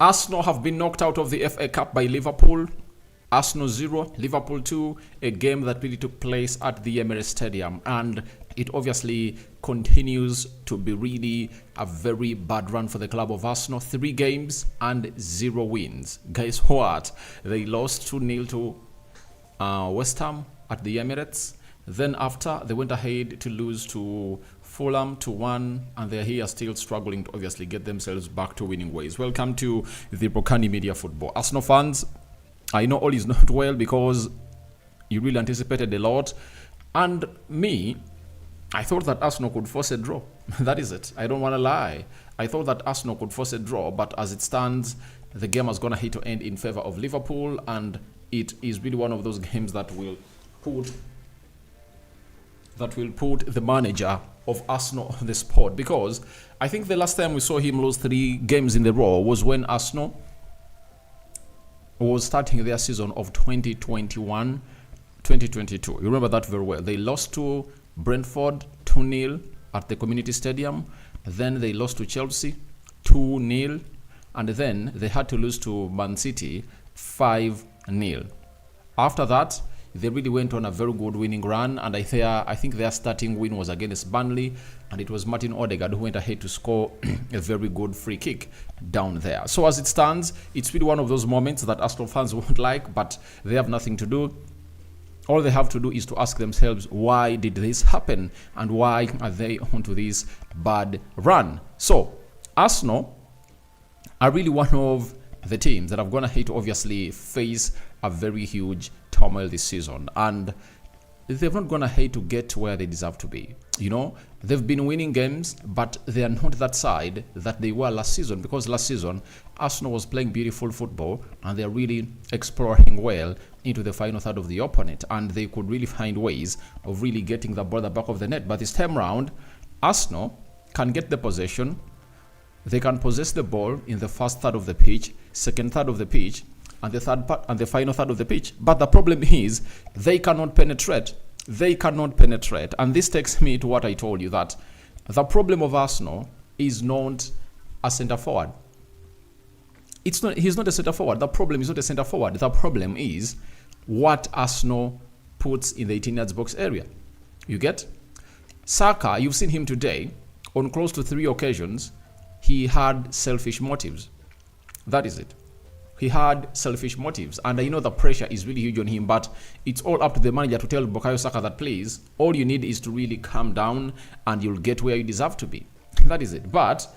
Arsenal have been knocked out of the FA Cup by Liverpool. Arsenal 0, Liverpool 2, a game that really took place at the Emirates Stadium. And it obviously continues to be really a very bad run for the club of Arsenal. 3 games and 0 wins. Guess what? They lost 2-0 to West Ham at the Emirates. Then after, they went ahead to lose to Fulham 2-1, and they're here still struggling to obviously get themselves back to winning ways. Welcome to the Brokani Media Football. Arsenal fans, I know all is not well because you really anticipated a lot. And me, I thought that Arsenal could force a draw. That is it. I don't want to lie. I thought that Arsenal could force a draw, but as it stands, the game has gone ahead to end in favor of Liverpool, and it is really one of those games that will put the manager of Arsenal on the spot, because I think the last time we saw him lose 3 games in a row was when Arsenal was starting their season of 2021-2022. You remember that very well. They lost to Brentford 2-0 at the Community Stadium. Then they lost to Chelsea 2-0. And then they had to lose to Man City 5-0. After that, they really went on a very good winning run, and I think their starting win was against Burnley, and it was Martin Odegaard who went ahead to score a very good free kick down there. So as it stands, it's really one of those moments that Arsenal fans won't like, but they have nothing to do. All they have to do is to ask themselves, why did this happen, and why are they onto this bad run? So Arsenal are really one of the teams that have gone ahead to obviously face a very huge turmoil this season, and they've not gone ahead to get to where they deserve to be. You know, they've been winning games, but they are not that side that they were last season, because last season Arsenal was playing beautiful football and they're really exploring well into the final third of the opponent, and they could really find ways of really getting the ball at the back of the net. But this time round, Arsenal can get the possession. They can possess the ball in the first third of the pitch, second third of the pitch, and the third part and the final third of the pitch. But the problem is they cannot penetrate. They cannot penetrate. And this takes me to what I told you, that the problem of Arsenal is not a centre forward. He's not a centre forward. The problem is not a centre forward. The problem is what Arsenal puts in the 18-yard box area. You get? Saka, you've seen him today on close to 3 occasions. He had selfish motives. That is it. He had selfish motives, and I know the pressure is really huge on him, but it's all up to the manager to tell Bukayo Saka that, please, all you need is to really calm down and you'll get where you deserve to be. That is it. But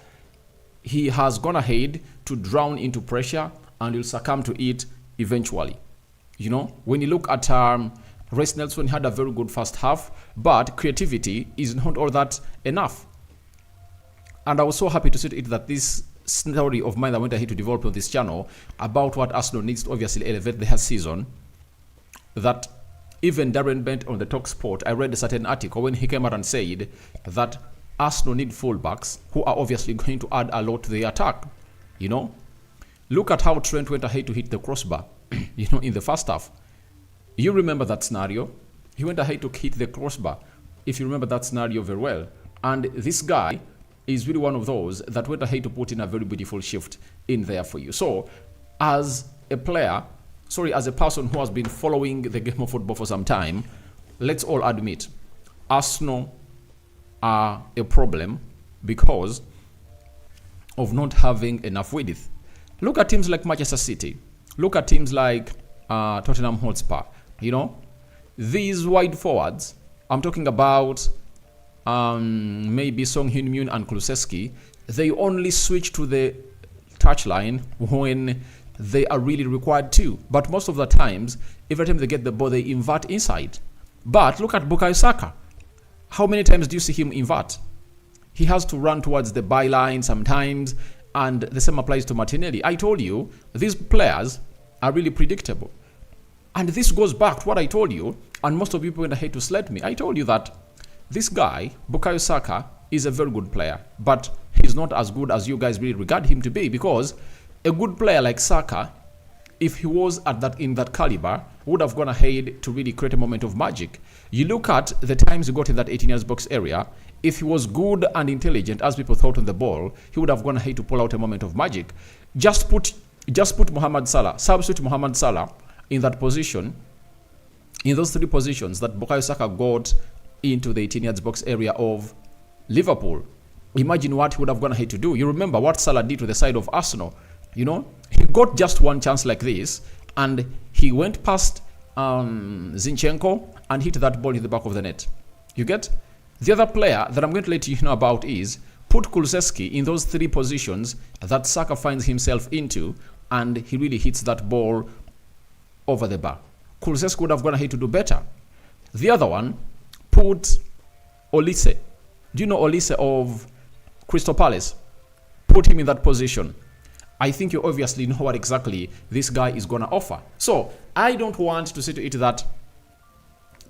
he has gone ahead to drown into pressure, and he'll succumb to it eventually. You know, when you look at Reece Nelson, had a very good first half, but creativity is not all that enough. And I was so happy to see it that this story of mine that went ahead to develop on this channel about what Arsenal needs to obviously elevate their season, that even Darren Bent on the Talk Sport, I read a certain article when he came out and said that Arsenal need fullbacks who are obviously going to add a lot to the attack. You know, look at how Trent went ahead to hit the crossbar, you know, in the first half. You remember that scenario? He went ahead to hit the crossbar, if you remember that scenario very well. And this guy is really one of those that went ahead to put in a very beautiful shift in there for you. So as a person who has been following the game of football for some time, let's all admit Arsenal are a problem because of not having enough width. Look at teams like Manchester City. Look at teams like Tottenham Hotspur. You know, these wide forwards, I'm talking about maybe Song Heung-min and Kulusevski, they only switch to the touchline when they are really required to. But most of the times, every time they get the ball, they invert inside. But look at Bukayo Saka. How many times do you see him invert? He has to run towards the byline sometimes, and the same applies to Martinelli. I told you, these players are really predictable. And this goes back to what I told you, and most of you went ahead to slate me. I told you that this guy, Bukayo Saka, is a very good player, but he's not as good as you guys really regard him to be, because a good player like Saka, if he was in that caliber, would have gone ahead to really create a moment of magic. You look at the times he got in that 18 yards box area, If he was good and intelligent, as people thought on the ball, he would have gone ahead to pull out a moment of magic. Just put Mohamed Salah, substitute Mohamed Salah in that position, in those three positions that Bukayo Saka got into the 18 yards box area of Liverpool. Imagine what he would have gone ahead to do. You remember what Salah did to the side of Arsenal. He got just one chance like this, and he went past Zinchenko and hit that ball in the back of the net. You get? The other player that I'm going to let you know about is put Kulusevski in those three positions that Saka finds himself into, and he really hits that ball over the bar. Kulusevski would have gone ahead to do better. The other one, put Olise. Do you know Olise of Crystal Palace? Put him in that position. I think you obviously know what exactly this guy is going to offer. So I don't want to say to it that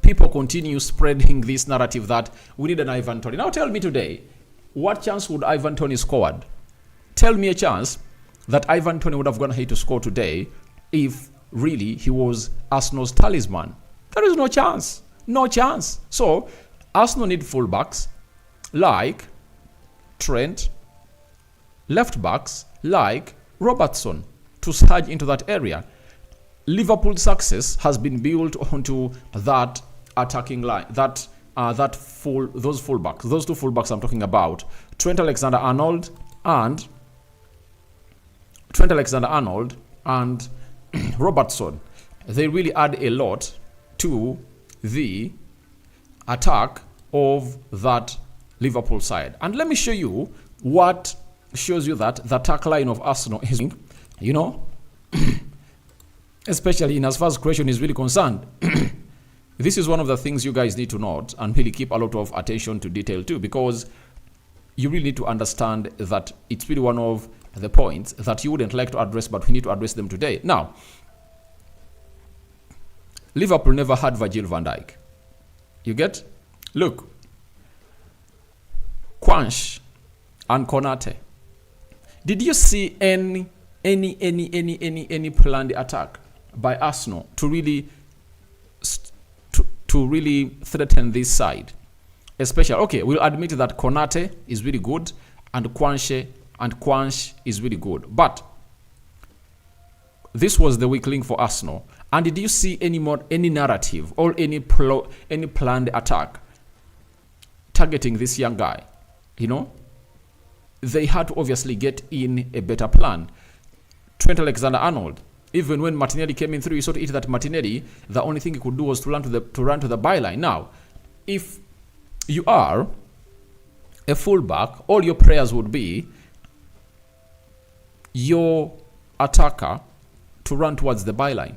people continue spreading this narrative that we need an Ivan Toney. Now tell me today, what chance would Ivan Toney scored? Tell me a chance that Ivan Toney would have gone ahead to score today if really he was Arsenal's talisman. There is no chance. No chance. So Arsenal need fullbacks like Trent, left backs like Robertson to surge into that area. Liverpool's success has been built onto that attacking line, those fullbacks, those two fullbacks I'm talking about, Trent Alexander-Arnold and Robertson. They really add a lot to the attack of that Liverpool side. And let me show you what shows you that the attack line of Arsenal is, especially in as far as creation is really concerned. This is one of the things you guys need to note and really keep a lot of attention to detail too, because you really need to understand that it's really one of the points that you wouldn't like to address, but we need to address them today. Now, Liverpool never had Virgil van Dijk. You get? Look, Quanch and Konate. Did you see any planned attack by Arsenal to really threaten this side? Especially, okay, we'll admit that Konate is really good and Quanch is really good, but this was the weak link for Arsenal. And did you see any narrative or any planned attack targeting this young guy? They had to obviously get in a better plan. Trent Alexander-Arnold, even when Martinelli came in through, you saw to it that Martinelli, the only thing he could do was to run to the byline. Now, if you are a fullback, all your prayers would be your attacker to run towards the byline,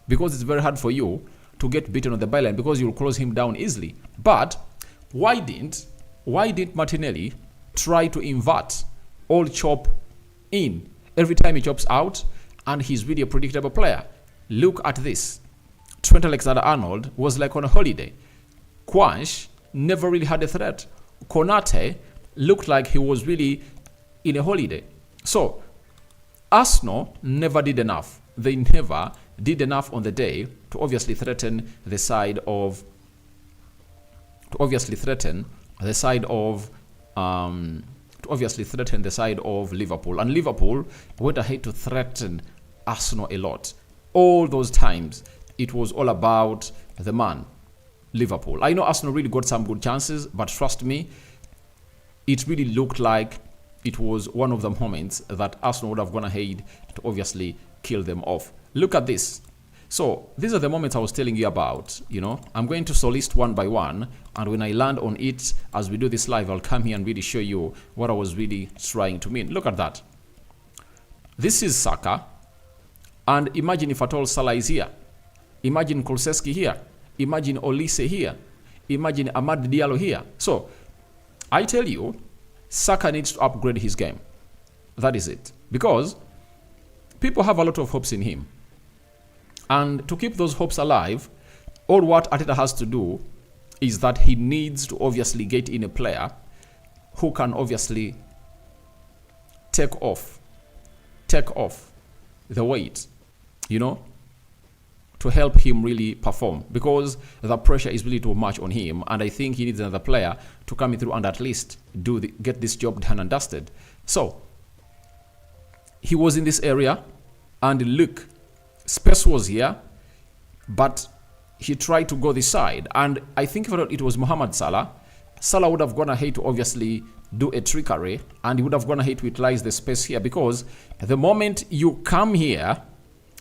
because it's very hard for you to get beaten on the byline because you'll close him down easily. But why didn't Martinelli try to invert or chop in every time he chops out? And he's really a predictable player. Look at this. Trent Alexander-Arnold was like on a holiday. Quanch never really had a threat. Konate looked like he was really in a holiday. So Arsenal never did enough. They never did enough on the day to obviously threaten the side of Liverpool. And Liverpool went ahead to threaten Arsenal a lot. All those times, it was all about the man, Liverpool. I know Arsenal really got some good chances, but trust me, it really looked like it was one of the moments that Arsenal would have gone ahead to obviously kill them off. Look at this. So these are the moments I was telling you about. I'm going to list one by one, and when I land on it as we do this live, I'll come here and really show you what I was really trying to mean. Look at that. This is Saka, and imagine if at all Salah is here. Imagine Kulusevski here. Imagine Olise here. Imagine Amad Diallo here. So I tell you, Saka needs to upgrade his game. That is it. Because people have a lot of hopes in him. And to keep those hopes alive, all what Arteta has to do is that he needs to obviously get in a player who can obviously take off the weight, to to help him really perform, because the pressure is really too much on him, and I think he needs another player to come in through and at least get this job done and dusted. So he was in this area, and look, space was here, but he tried to go this side, and I think if it was Mohamed Salah would have gone ahead to obviously do a trickery, and he would have gone ahead to utilize the space here, because the moment you come here,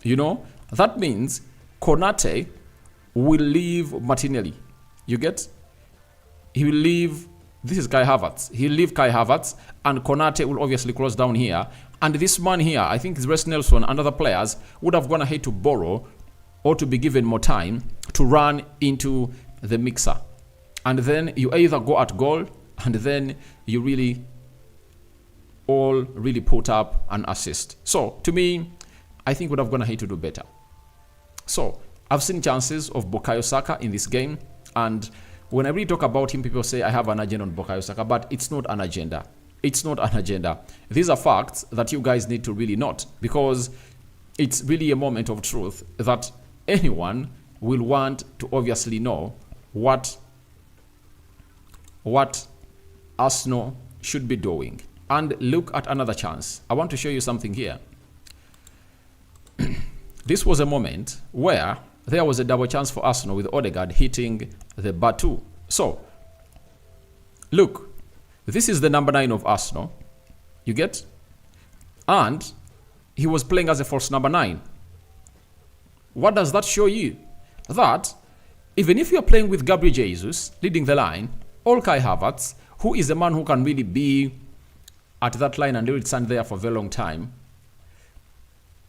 you know, that means Konate will leave Martinelli. You get? He will leave, this is Kai Havertz. He'll leave Kai Havertz, and Konate will obviously close down here. And this man here, I think it's Reece Nelson and other players, would have gone ahead to borrow or to be given more time to run into the mixer. And then you either go at goal, and then you really all really put up an assist. So to me, I think would have gone ahead to do better. So I've seen chances of Bukayo Saka in this game, and when I really talk about him, people say I have an agenda on Bukayo Saka, but it's not an agenda. It's not an agenda. These are facts that you guys need to really note, because it's really a moment of truth that anyone will want to obviously know what Arsenal should be doing. And look at another chance. I want to show you something here. This was a moment where there was a double chance for Arsenal with Odegaard hitting the bar 2. So, look, this is the number 9 of Arsenal. You get? And he was playing as a false number 9. What does that show you? That even if you're playing with Gabriel Jesus leading the line, or Kai Havertz, who is a man who can really be at that line and really stand there for a very long time,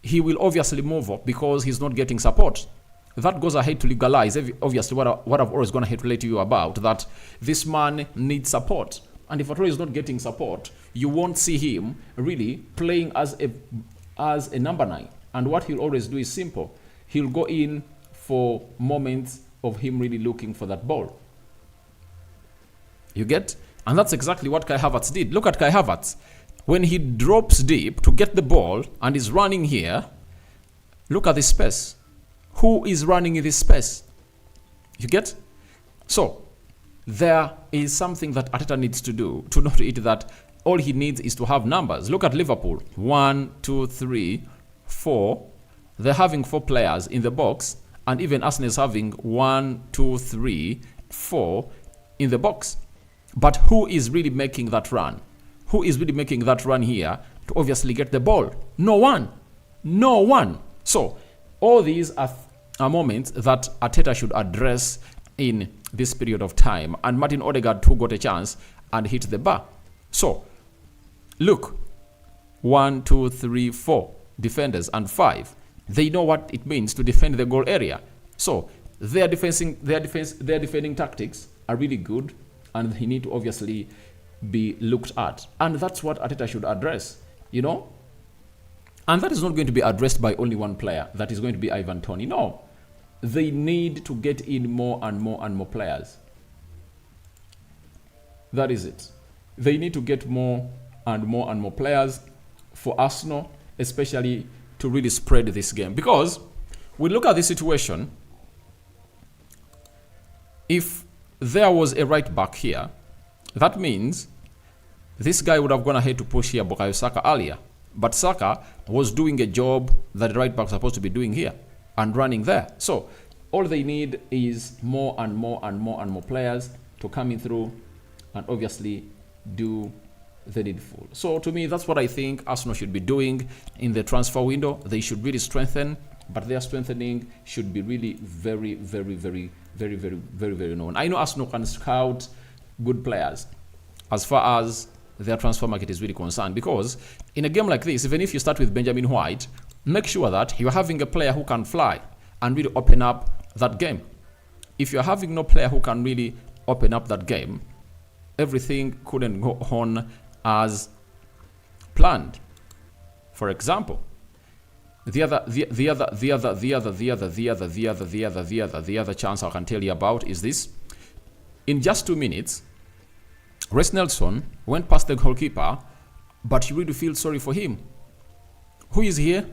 he will obviously move up because he's not getting support. That goes ahead to legalize, obviously, what I've always gone ahead to let you about, that this man needs support. And if at all he's not getting support, you won't see him really playing as a number 9. And what he'll always do is simple. He'll go in for moments of him really looking for that ball. You get? And that's exactly what Kai Havertz did. Look at Kai Havertz. When he drops deep to get the ball and is running here, look at this space. Who is running in this space? You get? So, there is something that Arteta needs to do to not eat that. All he needs is to have numbers. Look at Liverpool. 1, 2, 3, 4. They're having 4 players in the box, and even Arsenal is having 1, 2, 3, 4 in the box. But who is really making that run? Who is really making that run here to obviously get the ball? No one. No one. So, all these are moments that Arteta should address in this period of time. And Martin Odegaard too got a chance and hit the bar. So, look. 1, 2, 3, 4 defenders and 5. They know what it means to defend the goal area. So, their defending tactics are really good, and they need to obviously be looked at. And that's what Arteta should address, you know? And that is not going to be addressed by only one player. That is going to be Ivan Toney. No. They need to get in more and more and more players. That is it. They need to get more and more and more players for Arsenal, especially to really spread this game. Because we look at this situation, if there was a right back here, that means this guy would have gone ahead to push here Bukayo Saka earlier. But Saka was doing a job that the right back is supposed to be doing here and running there. So all they need is more and more and more and more players to come in through and obviously do the needful. So to me, that's what I think Arsenal should be doing in the transfer window. They should really strengthen, but their strengthening should be really very, very, very, very, very, very, very known. I know Arsenal can scout good players as far as their transfer market is really concerned, because in a game like this, even if you start with Benjamin White, make sure that you're having a player who can fly and really open up that game. If you're having no player who can really open up that game, everything couldn't go on as planned. For example, the other chance I can tell you about is this. In just 2 minutes, Reece Nelson went past the goalkeeper, but you really feel sorry for him. Who is here?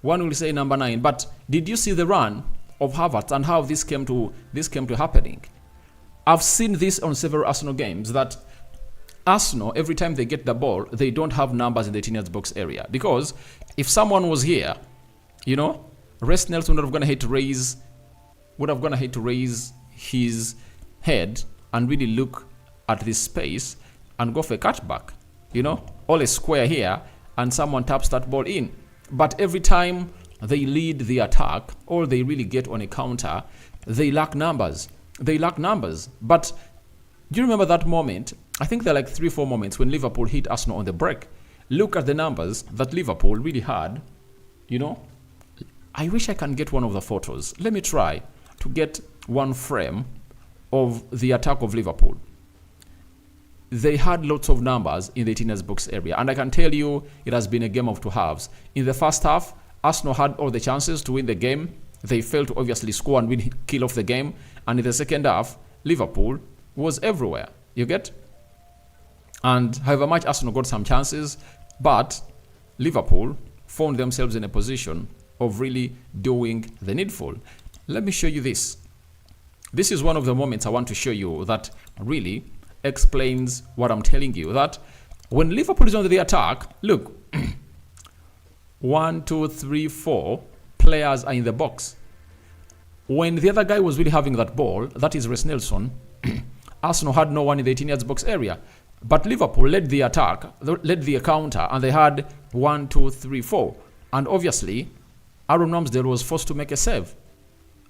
One will say number 9. But did you see the run of Havertz and how this came to happening. I've seen this on several Arsenal games that Arsenal, every time they get the ball, they don't have numbers in the 18-yard box area. Because if someone was here, Reece Nelson would have gone ahead to raise his head and really look at this space and go for a cutback. All a square here, and someone taps that ball in. But every time they lead the attack or they really get on a counter, they lack numbers. But do you remember that moment? I think there are like 3-4 moments when Liverpool hit Arsenal on the break. Look at the numbers that Liverpool really had. I wish I can get one of the photos. Let me try to get one frame of the attack of Liverpool. They had lots of numbers in the 18-yard box area. And I can tell you it has been a game of two halves. In the first half, Arsenal had all the chances to win the game. They failed to obviously score and kill off the game. And in the second half, Liverpool was everywhere. You get? And however much Arsenal got some chances, but Liverpool found themselves in a position of really doing the needful. Let me show you this. This is one of the moments I want to show you that really explains what I'm telling you. That when Liverpool is on the attack, look, 1, 2, 3, 4 players are in the box. When the other guy was really having that ball, that is Reece Nelson, Arsenal had no one in the 18-yard box area. But Liverpool led the attack, led the counter, and they had 1, 2, 3, 4. And obviously, Aaron Ramsdale was forced to make a save.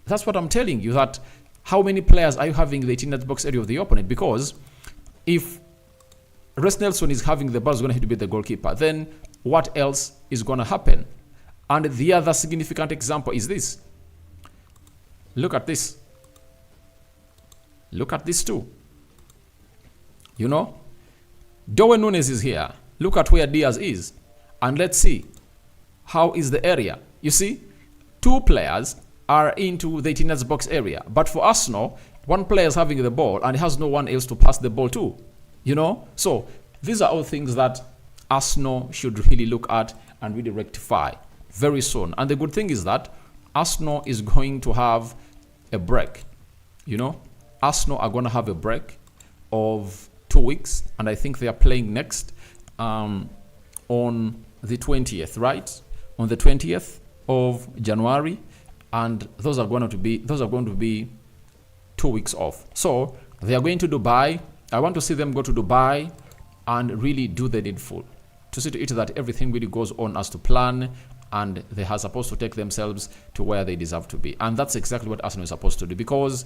That's what I'm telling you, that how many players are you having in the 18-yard box area of the opponent? Because if Reece Nelson is having the ball, is going to have to be the goalkeeper, then what else is going to happen? And the other significant example is this. Look at this. Look at this too. Darwin Núñez is here. Look at where Diaz is. And let's see. How is the area? You see, 2 players are into the 18-yard box area. But for Arsenal, 1 player is having the ball and has no one else to pass the ball to. So these are all things that Arsenal should really look at and really rectify very soon. And the good thing is that Arsenal is going to have a break. Arsenal are going to have a break of 2 weeks, and I think they are playing next on the 20th, right? On the 20th of January, and those are going to be 2 weeks off. So they are going to Dubai. I want to see them go to Dubai and really do the needful, to see to it that everything really goes on as to plan, and they are supposed to take themselves to where they deserve to be. And that's exactly what Arsenal is supposed to do, because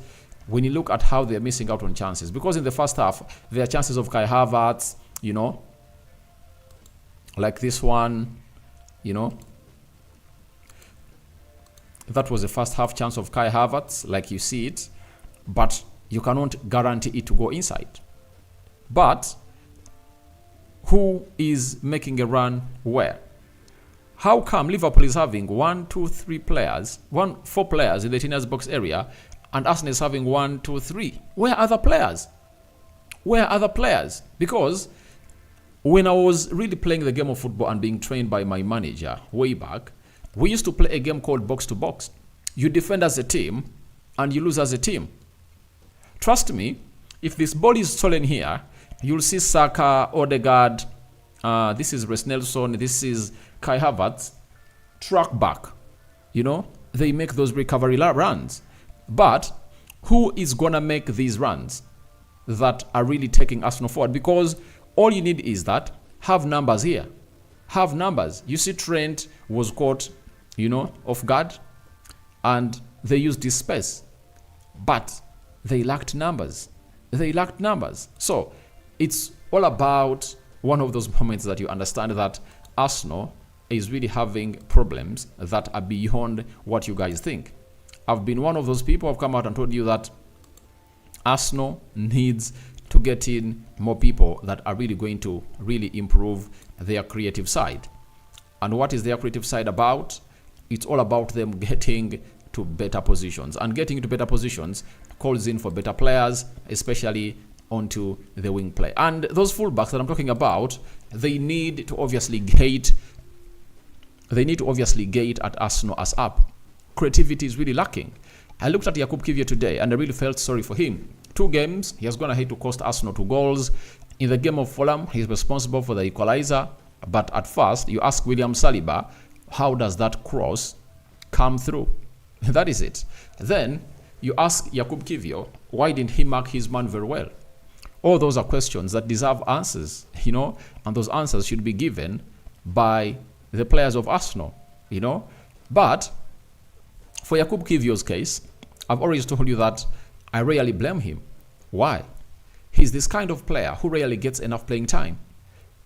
when you look at how they're missing out on chances, because in the first half, there are chances of Kai Havertz, like this one, that was the first half chance of Kai Havertz, like you see it, but you cannot guarantee it to go inside. But who is making a run where? How come Liverpool is having 4 players in the 18-yard box area, and Arsenal is having 1, 2, 3? Where are the players? Because when I was really playing the game of football and being trained by my manager way back, we used to play a game called box to box. You defend as a team and you lose as a team. Trust me, if this ball is stolen here, you'll see Saka, Odegaard, this is Reece Nelson, this is Kai Havertz, track back. They make those recovery runs. But who is going to make these runs that are really taking Arsenal forward? Because all you need is that have numbers here. Have numbers. You see Trent was caught, off guard, and they used this space. But they lacked numbers. So it's all about one of those moments that you understand that Arsenal is really having problems that are beyond what you guys think. I've been one of those people who have come out and told you that Arsenal needs to get in more people that are really going to really improve their creative side. And what is their creative side about? It's all about them getting to better positions. And getting to better positions calls in for better players, especially onto the wing play. And those fullbacks that I'm talking about, they need to obviously gate at Arsenal as up. creativity is really lacking. I looked at Jakub Kivior today and I really felt sorry for him. 2 games, he has gone ahead to cost Arsenal 2 goals. In the game of Fulham, he's responsible for the equalizer. But at first, you ask William Saliba, how does that cross come through? That is it. Then you ask Jakub Kivior, why didn't he mark his man very well? All those are questions that deserve answers, and those answers should be given by the players of Arsenal, But for Jakub Kivior's case, I've already told you that I rarely blame him. Why? He's this kind of player who rarely gets enough playing time.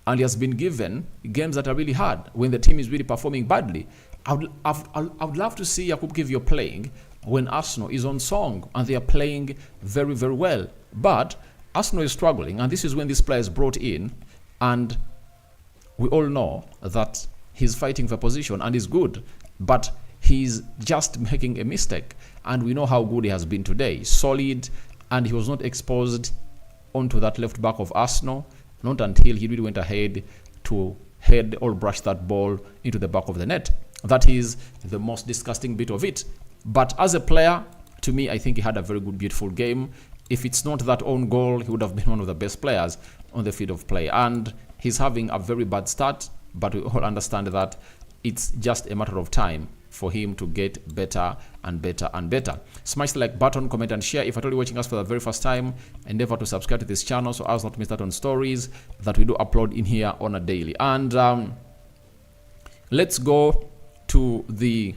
And he has been given games that are really hard when the team is really performing badly. I would love to see Jakub Kivior playing when Arsenal is on song and they are playing very, very well. But Arsenal is struggling, and this is when this player is brought in, and we all know that he's fighting for position and is good, but he's just making a mistake. And we know how good he has been today. Solid, and he was not exposed onto that left back of Arsenal, not until he really went ahead to head or brush that ball into the back of the net. That is the most disgusting bit of it. But as a player, to me, I think he had a very good, beautiful game. If it's not that own goal, he would have been one of the best players on the field of play. And he's having a very bad start, but we all understand that it's just a matter of time for him to get better and better and better. Smash the like button, comment and share. If you're only watching us for the very first time, endeavor to subscribe to this channel so as not to miss out on stories that we do upload in here on a daily. And let's go to the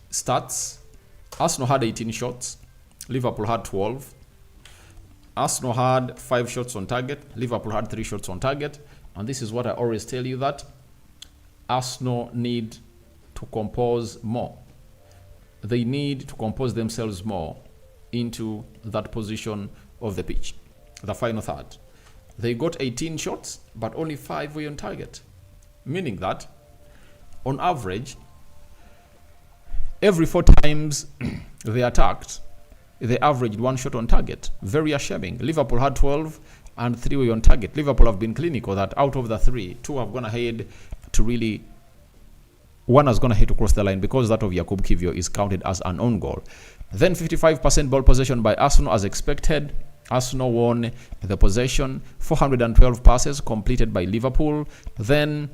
stats. Arsenal had 18 shots. Liverpool had 12. Arsenal had 5 shots on target. Liverpool had 3 shots on target. And this is what I always tell you, that Arsenal need to compose more. They need to compose themselves more into that position of the pitch, the final third. They got 18 shots, but only 5 were on target. Meaning that, on average, every 4 times they attacked, they averaged 1 shot on target. Very ashamed. Liverpool had 12 and 3 were on target. Liverpool have been clinical that out of the 3, 2 have gone ahead to really... One has gone ahead to cross the line because that of Jakub Kivior is counted as an own goal. Then 55% ball possession by Arsenal as expected. Arsenal won the possession. 412 passes completed by Liverpool. Then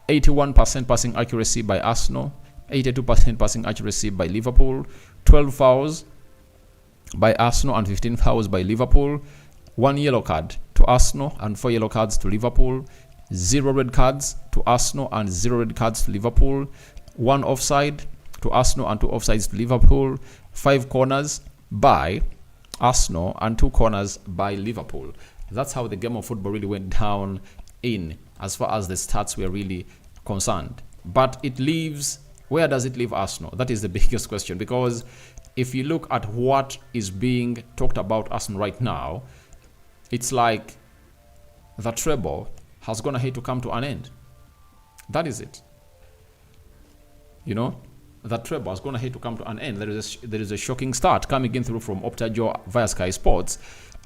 81% passing accuracy by Arsenal. 82% passing accuracy by Liverpool. 12 fouls by Arsenal and 15 fouls by Liverpool. 1 yellow card to Arsenal and 4 yellow cards to Liverpool. 0 red cards to Arsenal and 0 red cards to Liverpool. 1 offside to Arsenal and 2 offsides to Liverpool. 5 corners by Arsenal and 2 corners by Liverpool. That's how the game of football really went down in as far as the stats were really concerned. But it leaves, where does it leave Arsenal? That is the biggest question, because if you look at what is being talked about Arsenal right now, it's like the treble has gone ahead to come to an end. That is it. That treble has gone ahead to come to an end. There is a shocking start coming in through from Optajo via Sky Sports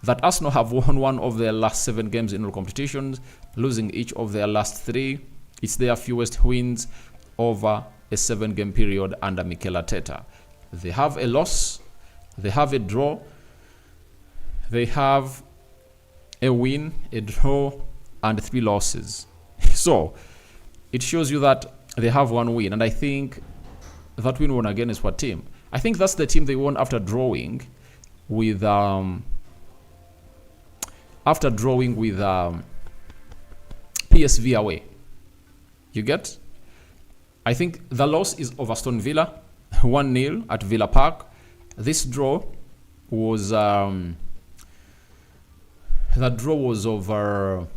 that Arsenal have won 1 of their last 7 games in all competitions, losing each of their last 3. It's their fewest wins over a 7-game period under Mikel Arteta. They have a loss, they have a draw, they have a win, a draw, and 3 losses. So it shows you that they have 1 win, and I think that win won against what team? I think that's the team they won after drawing with PSV away. You get? I think the loss is over Aston Villa, 1-0 at Villa Park. This draw was over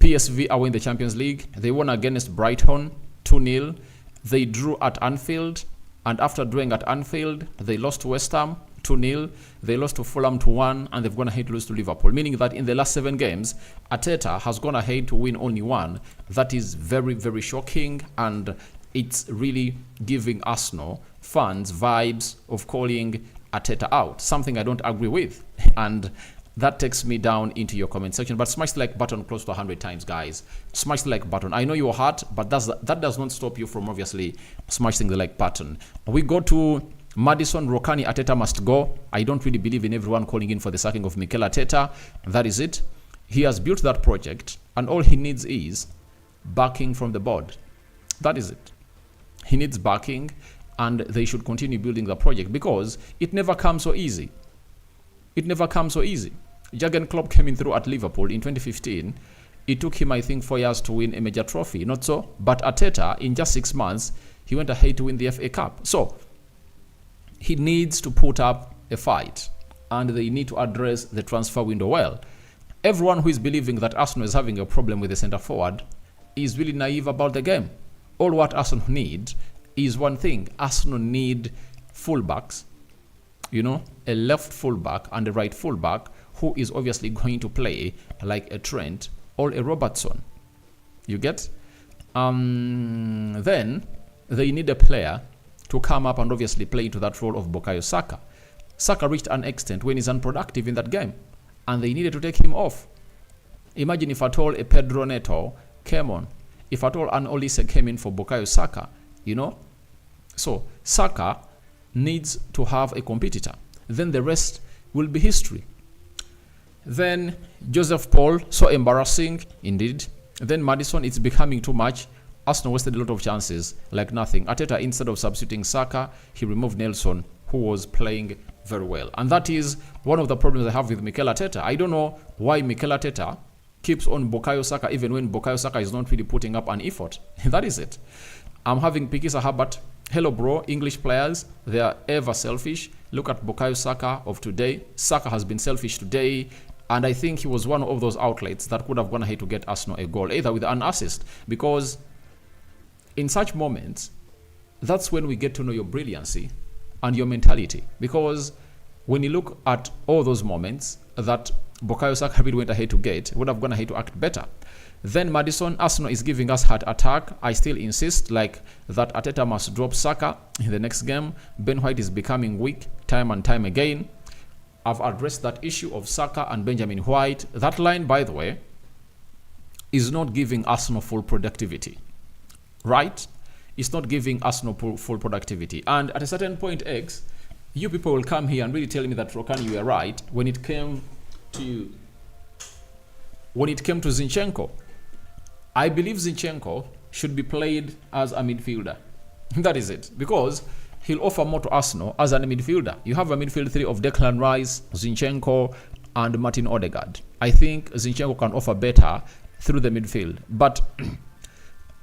PSV away in the Champions League. They won against Brighton 2-0. They drew at Anfield, and after drawing at Anfield, they lost to West Ham 2-0. They lost to Fulham 2-1, and they've gone ahead to lose to Liverpool, meaning that in the last 7 games, Arteta has gone ahead to win only 1. That is very, very shocking, and it's really giving Arsenal fans vibes of calling Arteta out, something I don't agree with. And That takes me down into your comment section. But smash the like button close to 100 times, guys. Smash the like button. I know you're hot, but that does not stop you from obviously smashing the like button. We go to Madison Rokani. Arteta must go. I don't really believe in everyone calling in for the sacking of Mikel Arteta. That is it. He has built that project, and all he needs is backing from the board. That is it. He needs backing, and they should continue building the project because it never comes so easy. It never comes so easy. Jurgen Klopp came in through at Liverpool in 2015. It took him, I think, 4 years to win a major trophy. Not so. But Arteta, in just 6 months, he went ahead to win the FA Cup. So, he needs to put up a fight. And they need to address the transfer window well. Everyone who is believing that Arsenal is having a problem with the centre forward is really naive about the game. All what Arsenal need is one thing. Arsenal need fullbacks. You know, a left fullback and a right fullback who is obviously going to play like a Trent or a Robertson. You get? Then they need a player to come up and obviously play into that role of Bukayo Saka. Saka reached an extent when he's unproductive in that game, and they needed to take him off. Imagine if at all a Pedro Neto came on. If at all an Olise came in for Bukayo Saka, you know? So, Saka needs to have a competitor. Then the rest will be history. Then Joseph Paul, so embarrassing indeed. Then Madison, it's becoming too much. Arsenal wasted a lot of chances like nothing. Arteta, instead of substituting Saka, he removed Nelson, who was playing very well. And that is one of the problems I have with Mikel Arteta. I don't know why Mikel Arteta keeps on Bukayo Saka even when Bukayo Saka is not really putting up an effort. That is it. I'm having Pikisa Habat. Hello, bro. English players, they are ever selfish. Look at Bukayo Saka of today. Saka has been selfish today. And I think he was one of those outlets that could have gone ahead to get Arsenal a goal, either with an assist. Because in such moments, that's when we get to know your brilliancy and your mentality. Because when you look at all those moments that Bukayo Saka went ahead to get, would have gone ahead to act better. Then Madison, Arsenal is giving us heart attack. I still insist like that Arteta must drop Saka in the next game. Ben White is becoming weak time and time again. I've addressed that issue of Saka and Benjamin White. That line, by the way, is not giving Arsenal full productivity. Right? It's not giving Arsenal full productivity. And at a certain point, X, you people will come here and really tell me that Rokani, you were right when it came to Zinchenko. I believe Zinchenko should be played as a midfielder. That is it. Because he'll offer more to Arsenal as a midfielder. You have a midfield three of Declan Rice, Zinchenko, and Martin Odegaard. I think Zinchenko can offer better through the midfield. But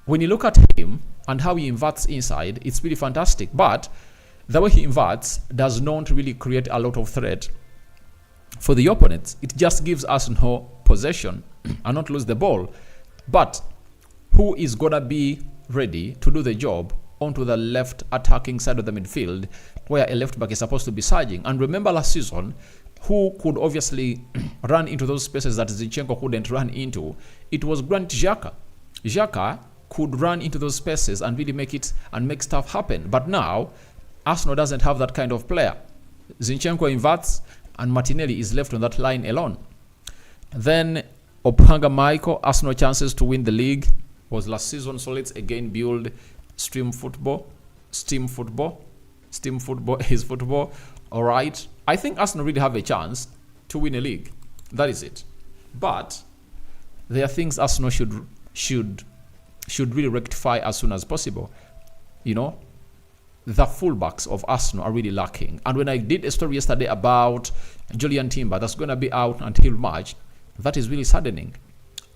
when you look at him and how he inverts inside, it's really fantastic. But the way he inverts does not really create a lot of threat for the opponents. It just gives Arsenal possession and not lose the ball. But who is going to be ready to do the job onto the left attacking side of the midfield where a left back is supposed to be surging? And remember last season, who could obviously run into those spaces that Zinchenko couldn't run into? It was Granit Xhaka. Xhaka could run into those spaces and really make stuff happen. But now, Arsenal doesn't have that kind of player. Zinchenko inverts and Martinelli is left on that line alone. Then Opanga Michael, Arsenal chances to win the league was last season, so let's again build steam football, his football. All right. I think Arsenal really have a chance to win a league. That is it. But there are things Arsenal should really rectify as soon as possible. You know, the fullbacks of Arsenal are really lacking. And when I did a story yesterday about Julian Timber, that's going to be out until March, that is really saddening.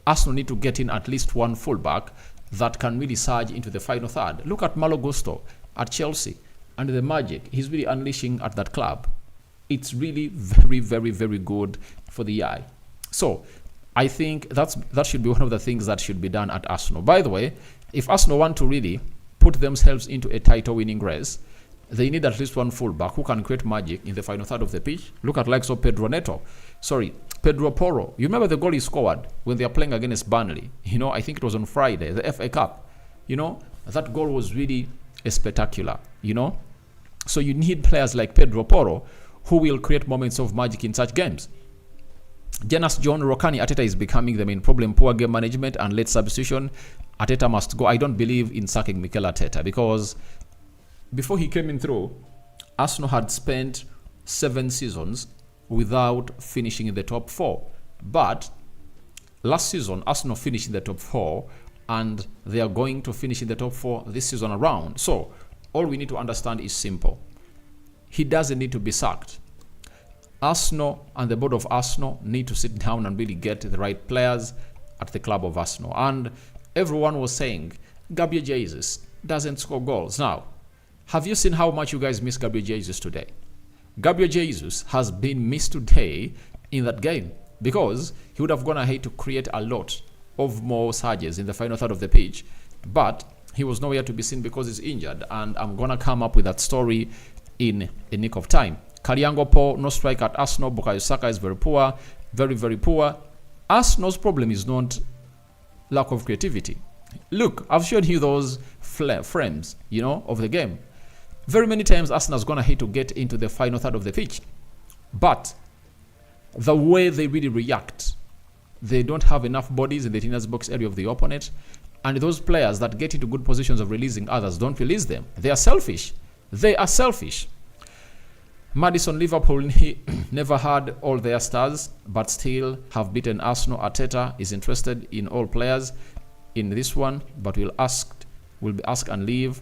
Arsenal need to get in at least one fullback that can really surge into the final third. Look at Malo Gusto at Chelsea and the magic he's really unleashing at that club. It's really very, very, very good for the eye. So I think that should be one of the things that should be done at Arsenal. By the way, if Arsenal want to really put themselves into a title-winning race, they need at least one fullback who can create magic in the final third of the pitch. Look at likes of Pedro Porro. You remember the goal he scored when they are playing against Burnley? You know, I think it was on Friday, the FA Cup. You know, that goal was really spectacular, you know. So you need players like Pedro Porro who will create moments of magic in such games. Jonas John Rokani, Arteta is becoming the main problem. Poor game management and late substitution. Arteta must go. I don't believe in sacking Mikel Arteta because before he came in through, Arsenal had spent 7 seasons without finishing in the top 4. But last season, Arsenal finished in the top 4 and they are going to finish in the top 4 this season around. So all we need to understand is simple. He doesn't need to be sacked. Arsenal and the board of Arsenal need to sit down and really get the right players at the club of Arsenal. And everyone was saying, Gabriel Jesus doesn't score goals. Now, have you seen how much you guys miss Gabriel Jesus today? Gabriel Jesus has been missed today in that game because he would have gone ahead to create a lot of more surges in the final third of the pitch. But he was nowhere to be seen because he's injured. And I'm going to come up with that story in a nick of time. Kariango poor, no strike at Arsenal. Bukayo Saka is very poor, very, very poor. Arsenal's problem is not lack of creativity. Look, I've showed you those frames, of the game. Very many times Arsenal's gonna hate to get into the final third of the pitch. But the way they really react, they don't have enough bodies in the 18 box area of the opponent. And those players that get into good positions of releasing others don't release them. They are selfish. They are selfish. Madison, Liverpool never had all their stars, but still have beaten Arsenal. Arteta is interested in all players in this one, but will be ask and leave.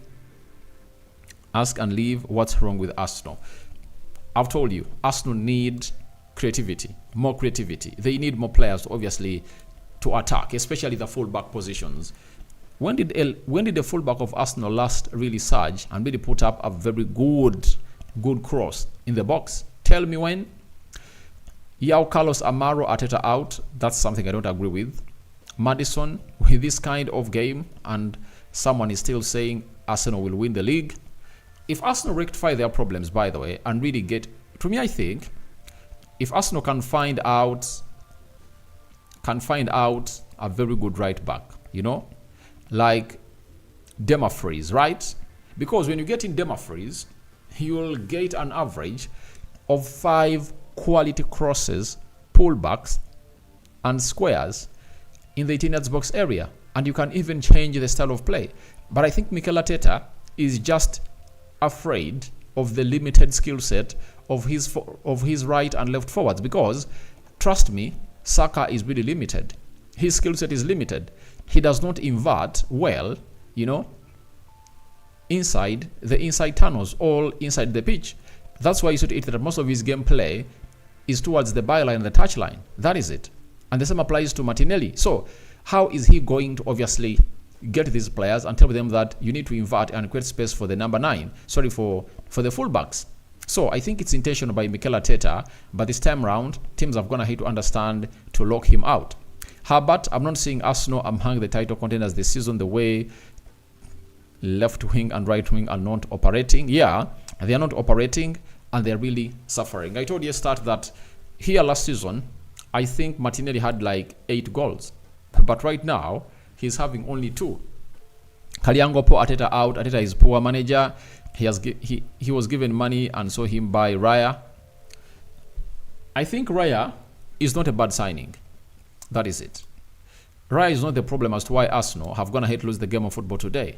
Ask and leave. What's wrong with Arsenal? I've told you, Arsenal need creativity, more creativity. They need more players, obviously, to attack, especially the fullback positions. When did the fullback of Arsenal last really surge and really put up a very good cross in the box? Tell me when. Yao Carlos Amaro, Arteta out. That's something I don't agree with. Madison, with this kind of game, and someone is still saying Arsenal will win the league. If Arsenal rectify their problems, by the way, and really get, to me, I think, if Arsenal can find out a very good right back, like Dumfries, right? Because when you get in Dumfries, you will get an average of 5 quality crosses, pullbacks, and squares in the 18 box area. And you can even change the style of play. But I think Mikel Arteta is just afraid of the limited skill set of his right and left forwards. Because, trust me, Saka is really limited. His skill set is limited. He does not invert well, inside the inside tunnels, all inside the pitch. That's why you should eat that most of his gameplay is towards the byline and the touchline. That is it. And the same applies to Martinelli. So how is he going to obviously get these players and tell them that you need to invert and create space for the number 9? Sorry, for the fullbacks. So I think it's intentional by Mikel Arteta, but this time round, teams have gone ahead to understand to lock him out. But I'm not seeing Arsenal among the title contenders this season the way left wing and right wing are not operating. Yeah, they are not operating and they're really suffering. I told you start that here last season, I think Martinelli had like 8 goals. But right now, he's having only 2. Kaliango poor, Arteta out. Arteta is poor manager. He was given money and saw him buy Raya. I think Raya is not a bad signing. That is it. Raya is not the problem as to why Arsenal have gone ahead to lose the game of football today.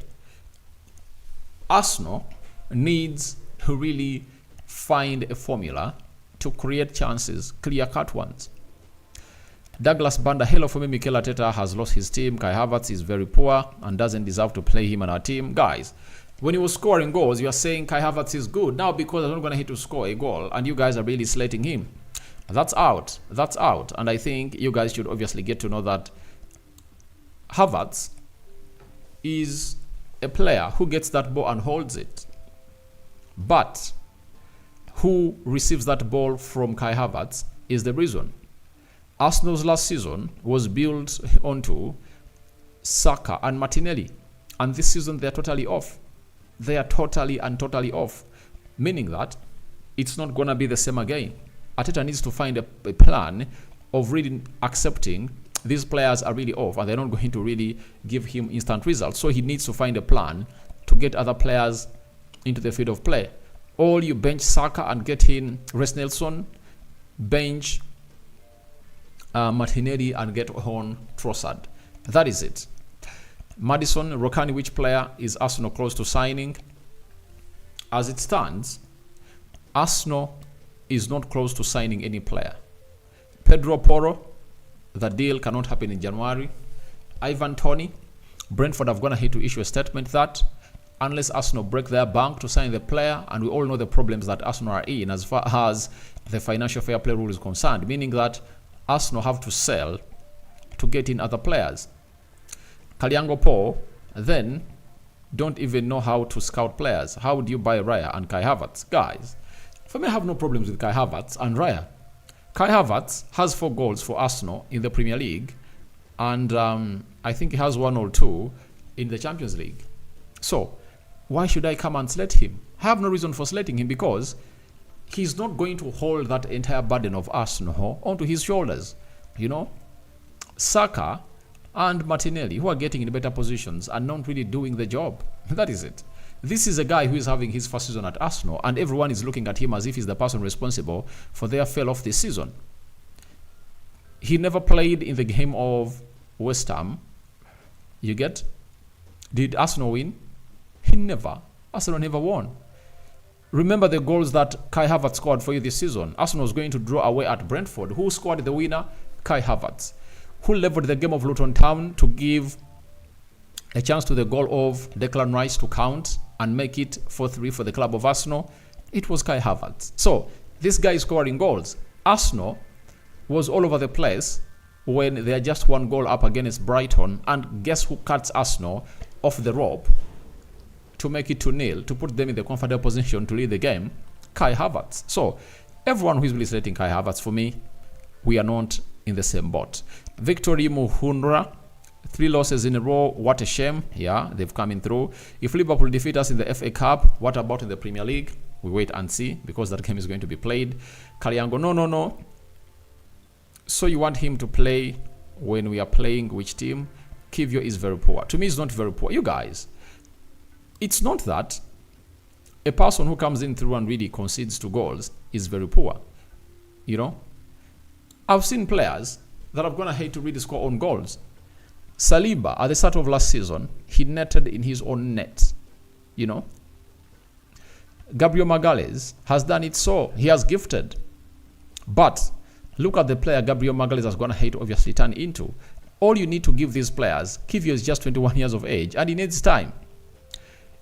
Arsenal needs to really find a formula to create chances, clear-cut ones. Douglas Banda, hello for me. Mikel Arteta has lost his team. Kai Havertz is very poor and doesn't deserve to play him on our team. Guys, when he was scoring goals, you are saying Kai Havertz is good. Now because I'm not going to hit to score a goal and you guys are really slating him. That's out. That's out. And I think you guys should obviously get to know that Havertz is a player who gets that ball and holds it. But who receives that ball from Kai Havertz is the reason. Arsenal's last season was built onto Saka and Martinelli. And this season they're totally off. They are totally off. Meaning that it's not going to be the same again. Arteta needs to find a plan of really accepting these players are really off and they're not going to really give him instant results. So he needs to find a plan to get other players into the field of play. Or you bench Saka and get in Reece Nelson, bench Martinelli and get on Trossard. That is it. Madison, Rokani, which player is Arsenal close to signing? As it stands, Arsenal is not close to signing any player. Pedro Porro, the deal cannot happen in January. Ivan Toney, Brentford have gone ahead to issue a statement that unless Arsenal break their bank to sign the player, and we all know the problems that Arsenal are in as far as the financial fair play rule is concerned, meaning that Arsenal have to sell to get in other players. Kalyango Paul then don't even know how to scout players. How do you buy Raya and Kai Havertz? Guys, for me, I have no problems with Kai Havertz and Raya. Kai Havertz has 4 goals for Arsenal in the Premier League, and I think he has 1 or 2 in the Champions League. So why should I come and select him? I have no reason for selecting him because he's not going to hold that entire burden of Arsenal onto his shoulders. You know, Saka and Martinelli, who are getting in better positions, are not really doing the job. That is it. This is a guy who is having his first season at Arsenal, and everyone is looking at him as if he's the person responsible for their fail off this season. He never played in the game of West Ham. You get? Did Arsenal win? He never. Arsenal never won. Remember the goals that Kai Havertz scored for you this season. Arsenal was going to draw away at Brentford. Who scored the winner? Kai Havertz. Who leveled the game of Luton Town to give a chance to the goal of Declan Rice to count and make it 4-3 for the club of Arsenal? It was Kai Havertz. So this guy is scoring goals. Arsenal was all over the place when they are just 1 goal up against Brighton, and guess who cuts Arsenal off the rope to make it 2-0, to put them in the comfortable position to lead the game? Kai Havertz. So everyone who is really selecting Kai Havertz, for me, we are not in the same boat. Victory Muhunra, 3 losses in a row. What a shame. Yeah, they've come in through. If Liverpool defeat us in the FA Cup, what about in the Premier League? We wait and see, because that game is going to be played. Kalyango, no. So you want him to play when we are playing which team? Kivio is very poor. To me, it's not very poor. You guys, it's not that a person who comes in through and really concedes 2 goals is very poor. You know, I've seen players that have gone ahead to really score own goals. Saliba, at the start of last season, he netted in his own net. You know, Gabriel Magalhaes has done it, so he has gifted. But look at the player Gabriel Magalhaes has gone ahead to obviously turn into. All you need to give these players, Kivio is just 21 years of age, and he needs time.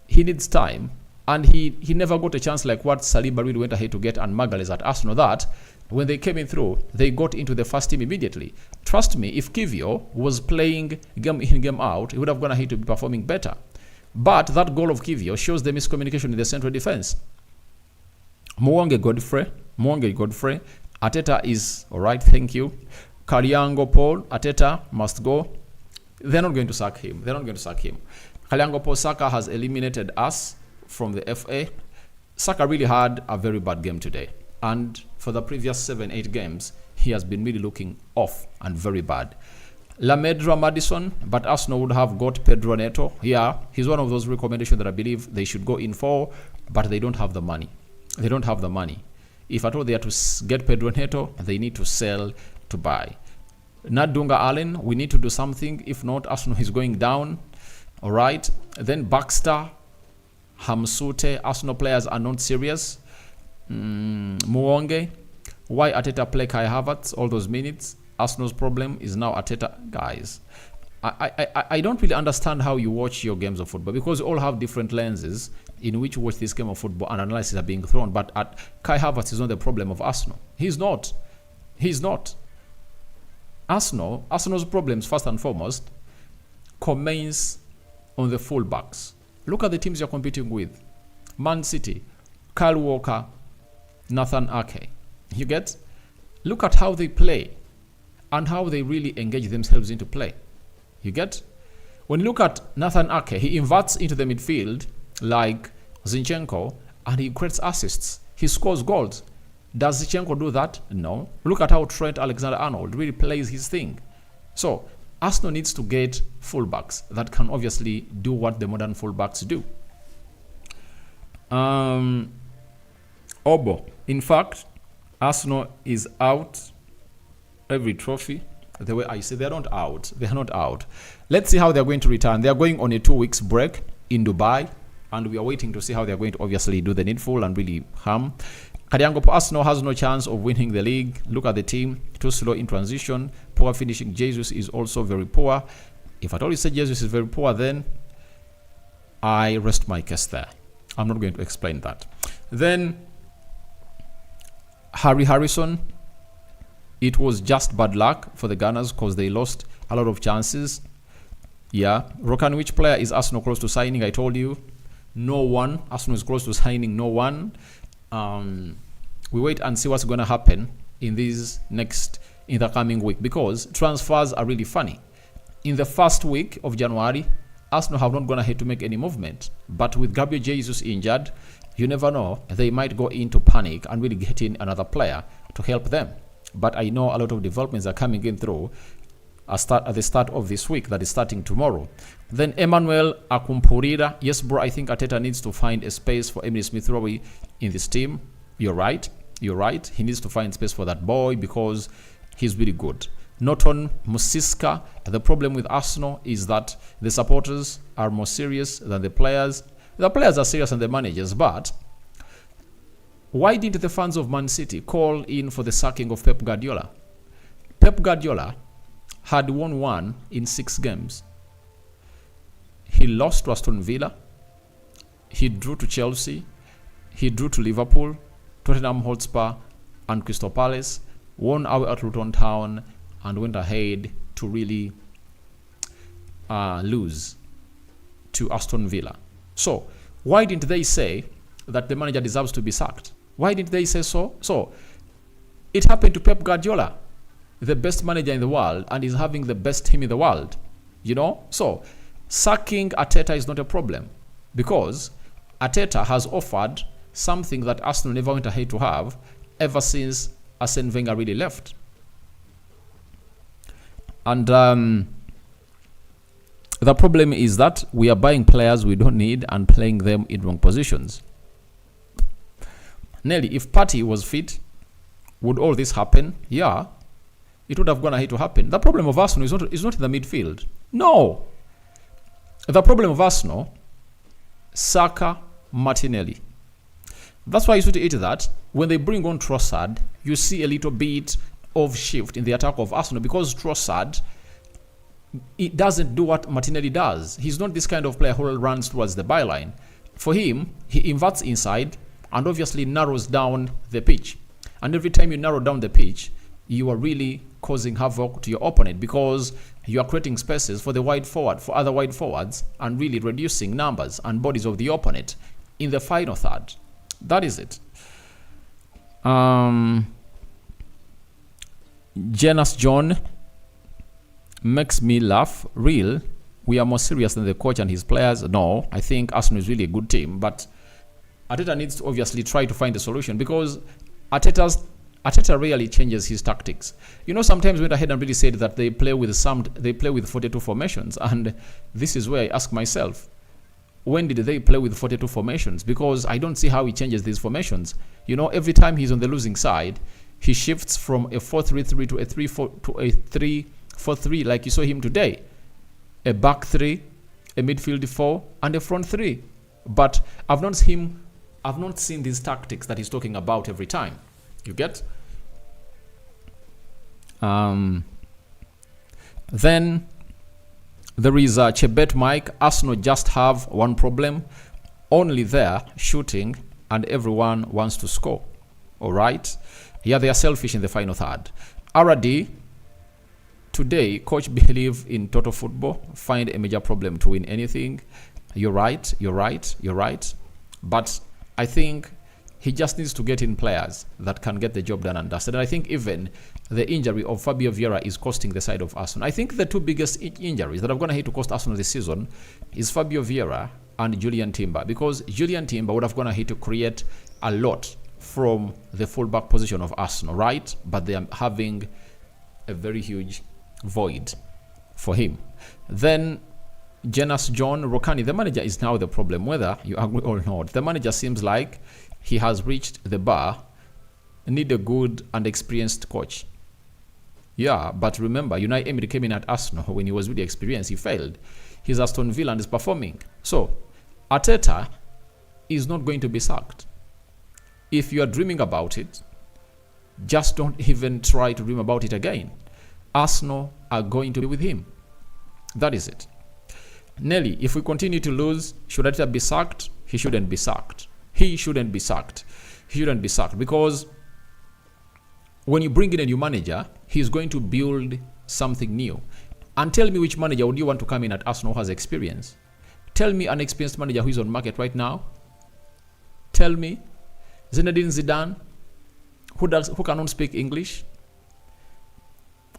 He needs time, and he never got a chance like what Saliba really went ahead to get and Magalhaes at Arsenal, that when they came in through, they got into the first team immediately. Trust me, if Kivio was playing game in, game out, he would have gone ahead to be performing better. But that goal of Kivio shows the miscommunication in the central defense. Mwonge Godfrey, Arteta is all right, thank you. Kalyango Paul, Arteta must go. They're not going to sack him. Kalyango Paul, Saka has eliminated us from the FA. Saka really had a very bad game today. And for the previous 7-8 games, he has been really looking off and very bad. Lamedra Madison, but Arsenal would have got Pedro Neto. Yeah, he's one of those recommendations that I believe they should go in for, but they don't have the money. If at all they are to get Pedro Neto, they need to sell to buy. Nadunga Allen, we need to do something. If not, Arsenal is going down. All right. Then Baxter, Hamsute, Arsenal players are not serious. Muonge, why Arteta play Kai Havertz all those minutes? Arsenal's problem is now Arteta. Guys, I don't really understand how you watch your games of football, because you all have different lenses in which you watch this game of football and analysis are being thrown. But Kai Havertz is not the problem of Arsenal. He's not. Arsenal's problems, first and foremost, commence on the fullbacks. Look at the teams you're competing with. Man City, Kyle Walker, Nathan Ake. You get? Look at how they play and how they really engage themselves into play. You get? When you look at Nathan Ake, he inverts into the midfield like Zinchenko and he creates assists. He scores goals. Does Zinchenko do that? No. Look at how Trent Alexander-Arnold really plays his thing. So Arsenal needs to get fullbacks that can obviously do what the modern fullbacks do. Obo. In fact, Arsenal is out. every trophy. The way I say, they're not out. They're not out. Let's see how they're going to return. They're going on a 2 weeks break in Dubai, and we are waiting to see how they're going to obviously do the needful and really harm. Kadiango Arsenal has no chance of winning the league. Look at the team. Too slow in transition. Poor finishing. Jesus is also very poor. If I told you say Jesus is very poor, then I rest my case there. I'm not going to explain that. Then Harry Harrison. It was just bad luck for the Gunners because they lost a lot of chances. Yeah. Rokan, which player is Arsenal close to signing? I told you. No one. Arsenal is close to signing no one. We wait and see what's going to happen in the coming week, because transfers are really funny. In the first week of January, Arsenal have not gone ahead to make any movement. But with Gabriel Jesus injured, you never know. They might go into panic and really get in another player to help them. But I know a lot of developments are coming in through at the start of this week, that is starting tomorrow. Then Emmanuel Akumpurira. Yes, bro, I think Arteta needs to find a space for Emily Smith-Rowe in this team. You're right. You're right. He needs to find space for that boy because he's really good. Norton Musiska. The problem with Arsenal is that the supporters are more serious than the players. The players are serious than the managers, but why didn't the fans of Man City call in for the sacking of Pep Guardiola? Pep Guardiola had won 1 in 6 games. He lost to Aston Villa. He drew to Chelsea. He drew to Liverpool, Tottenham Hotspur, and Crystal Palace. Won away at Luton Town and went ahead to really lose to Aston Villa. So, why didn't they say that the manager deserves to be sacked? Why didn't they say so? So, it happened to Pep Guardiola, the best manager in the world, and is having the best team in the world. You know? So, sacking Arteta is not a problem, because Arteta has offered something that Arsenal never went ahead to have ever since Arsene Wenger really left. And the problem is that we are buying players we don't need and playing them in wrong positions. Nelly, if Partey was fit, would all this happen? Yeah, it would have gone ahead to happen. The problem of Arsenal is not in the midfield. No. The problem of Arsenal, Saka, Martinelli. That's why you should eat that. When they bring on Trossard, you see a little bit of shift in the attack of Arsenal, because Trossard, it doesn't do what Martinelli does. He's not this kind of player who runs towards the byline. For him, he inverts inside and obviously narrows down the pitch. And every time you narrow down the pitch, you are really causing havoc to your opponent, because you are creating spaces for the wide forward, for other wide forwards, and really reducing numbers and bodies of the opponent in the final third. That is it. Janus John makes me laugh. Real, we are more serious than the coach and his players. No, I think Arsenal is really a good team, but Arteta needs to obviously try to find a solution, because Arteta rarely changes his tactics. You know, sometimes we went ahead and really said that they play with 42 formations, and this is where I ask myself, when did they play with 42 formations? Because I don't see how he changes these formations. You know, every time he's on the losing side, he shifts from a 4-3-3 to a 3-4 to a 3-4-3, like you saw him today. A back 3, a midfield 4, and a front 3. But I've not seen these tactics that he's talking about every time. You get? Then there is Chebet Mike. Arsenal just have one problem. Only they're shooting and everyone wants to score. All right? Yeah, they are selfish in the final third. RD, today, coach believe in total football. Find a major problem to win anything. You're right. But I think he just needs to get in players that can get the job done and dusted. And I think even the injury of Fabio Vieira is costing the side of Arsenal. I think the two biggest injuries that are going to hit to cost Arsenal this season is Fabio Vieira and Julian Timber, because Julian Timber would have gone ahead to create a lot from the fullback position of Arsenal, right? But they are having a very huge void for him. Then Janus John Rokani, the manager is now the problem, whether you agree or not. The manager seems like he has reached the bar, need a good and experienced coach. Yeah, but remember, Unai Emery came in at Arsenal when he was really experienced. He failed. He's Aston Villa and is performing. So, Arteta is not going to be sacked. If you are dreaming about it, just don't even try to dream about it again. Arsenal are going to be with him. That is it. Nelly, if we continue to lose, should Arteta be sacked? He shouldn't be sacked. He shouldn't be sacked. He shouldn't be sacked because when you bring in a new manager, he's going to build something new. And tell me which manager would you want to come in at Arsenal who has experience? Tell me an experienced manager who is on market right now. Tell me. Zinedine Zidane, who cannot speak English.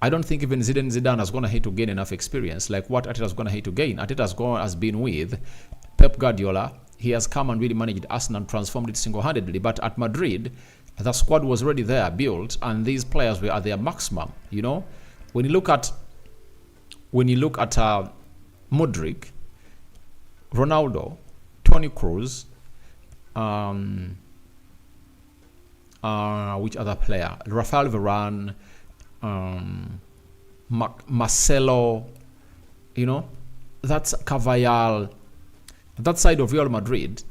I don't think even Zidane has gone ahead to gain enough experience like what Arteta has gone ahead to gain. Arteta has been with Pep Guardiola. He has come and really managed Arsenal and transformed it single-handedly. But at Madrid, the squad was already there, built, and these players were at their maximum. You know, when you look at Modric, Ronaldo, Toni Kroos, which other player? Rafael Varane, Marcelo, you know, that's Carvajal. That side of Real Madrid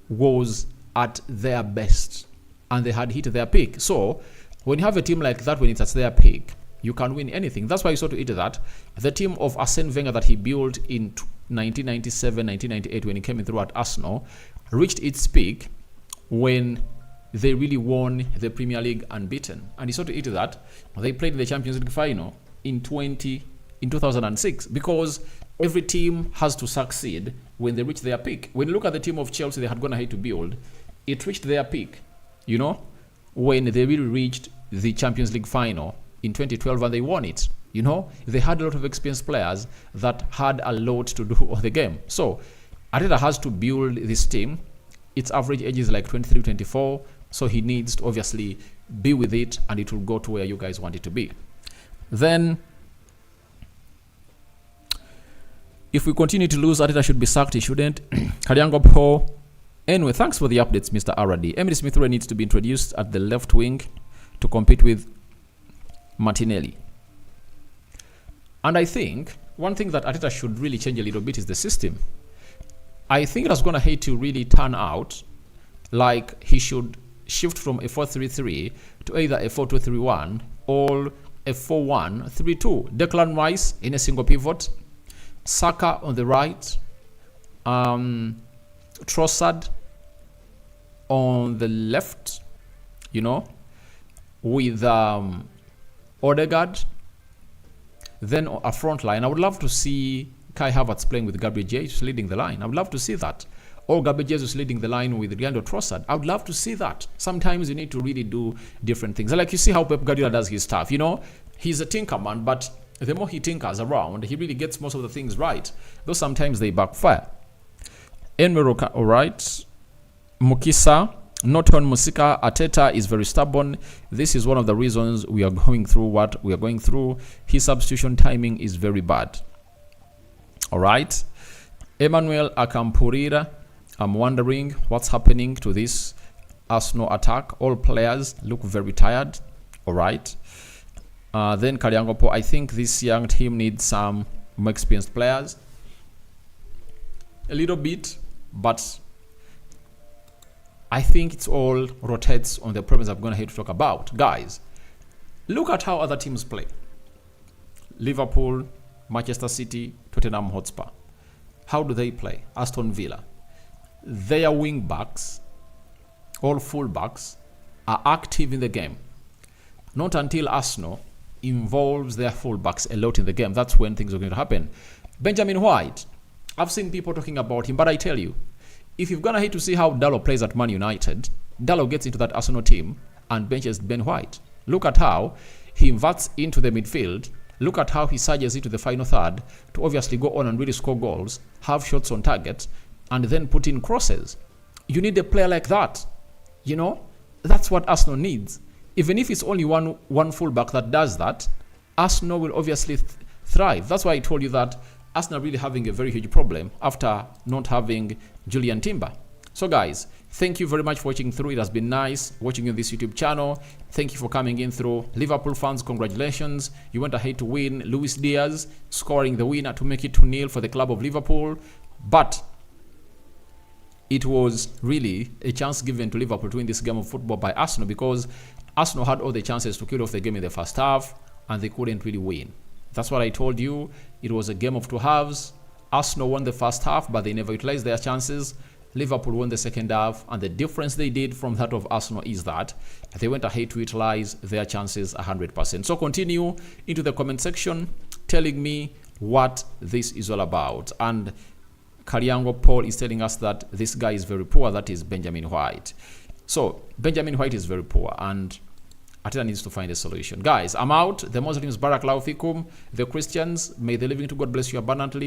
was at their best and they had hit their peak. So when you have a team like that, when it's at their peak, you can win anything. That's why you saw to it that the team of Arsene Wenger that he built in 1997, 1998, when he came in through at Arsenal, reached its peak when they really won the Premier League unbeaten. And he saw to it that they played the Champions League final in 2006, because every team has to succeed when they reach their peak. When you look at the team of Chelsea, they had gone ahead to build. It reached their peak, you know, when they really reached the Champions League final in 2012 and they won it. You know, they had a lot of experienced players that had a lot to do on the game. So Arteta has to build this team. Its average age is like 23, 24. So he needs to obviously be with it and it will go to where you guys want it to be. Then, if we continue to lose, Arteta should be sacked. He shouldn't. Karyango Po. Anyway, thanks for the updates, Mr. Aradi. Emily Smith-Rowe needs to be introduced at the left wing to compete with Martinelli. And I think one thing that Arteta should really change a little bit is the system. I think it has gone ahead to really turn out like he should shift from a 4-3-3 to either a 4-2-3-1 or a 4-1-3-2. Declan Rice in a single pivot, Saka on the right, Trossard on the left, you know, with Odegaard. Then a front line. I would love to see Kai Havertz playing with Gabriel Jesus leading the line. I would love to see that. Or Gabriel Jesus leading the line with Leandro Trossard. I would love to see that. Sometimes you need to really do different things. Like you see how Pep Guardiola does his stuff. You know, he's a tinkerman, but the more he tinkers around, he really gets most of the things right. Though sometimes they backfire. Enmeroka, all right. Mukisa, not on Musika. Arteta is very stubborn. This is one of the reasons we are going through what we are going through. His substitution timing is very bad. All right. Emmanuel Akampurira, I'm wondering what's happening to this Arsenal attack. All players look very tired. All right. Then Karyangopo, I think this young team needs some more experienced players. A little bit, but I think it's all rotates on the problems I'm going to have to talk about. Guys, look at how other teams play. Liverpool, Manchester City, Tottenham Hotspur. How do they play? Aston Villa. Their wing backs, all full backs, are active in the game. Not until Arsenal involves their full backs a lot in the game. That's when things are going to happen. Benjamin White. I've seen people talking about him, but I tell you, if you've gone ahead to see how Dalot plays at Man United, Dalot gets into that Arsenal team and benches Ben White. Look at how he inverts into the midfield. Look at how he surges into the final third to obviously go on and really score goals, have shots on target, and then put in crosses. You need a player like that. You know, that's what Arsenal needs. Even if it's only one fullback that does that, Arsenal will obviously thrive. That's why I told you that Arsenal really having a very huge problem after not having Julian Timber. So guys, Thank you very much for watching through. It has been nice watching you on this YouTube channel. Thank you for coming in through. Liverpool fans, congratulations. You went ahead to win. Luis Diaz scoring the winner to make it 2-0 for the club of Liverpool. But it was really a chance given to Liverpool to win this game of football by Arsenal, because Arsenal had all the chances to kill off the game in the first half and they couldn't really win. That's what I told you. It was a game of two halves. Arsenal won the first half, but they never utilized their chances. Liverpool won the second half, and the difference they did from that of Arsenal is that they went ahead to utilize their chances 100%. So continue into the comment section telling me what this is all about. And Kariango Paul is telling us that this guy is very poor. That is Benjamin White. So Benjamin White is very poor, and Arteta needs to find a solution. Guys, I'm out. The Muslims, Barakallahu Fikum. The Christians, may the living to God bless you abundantly.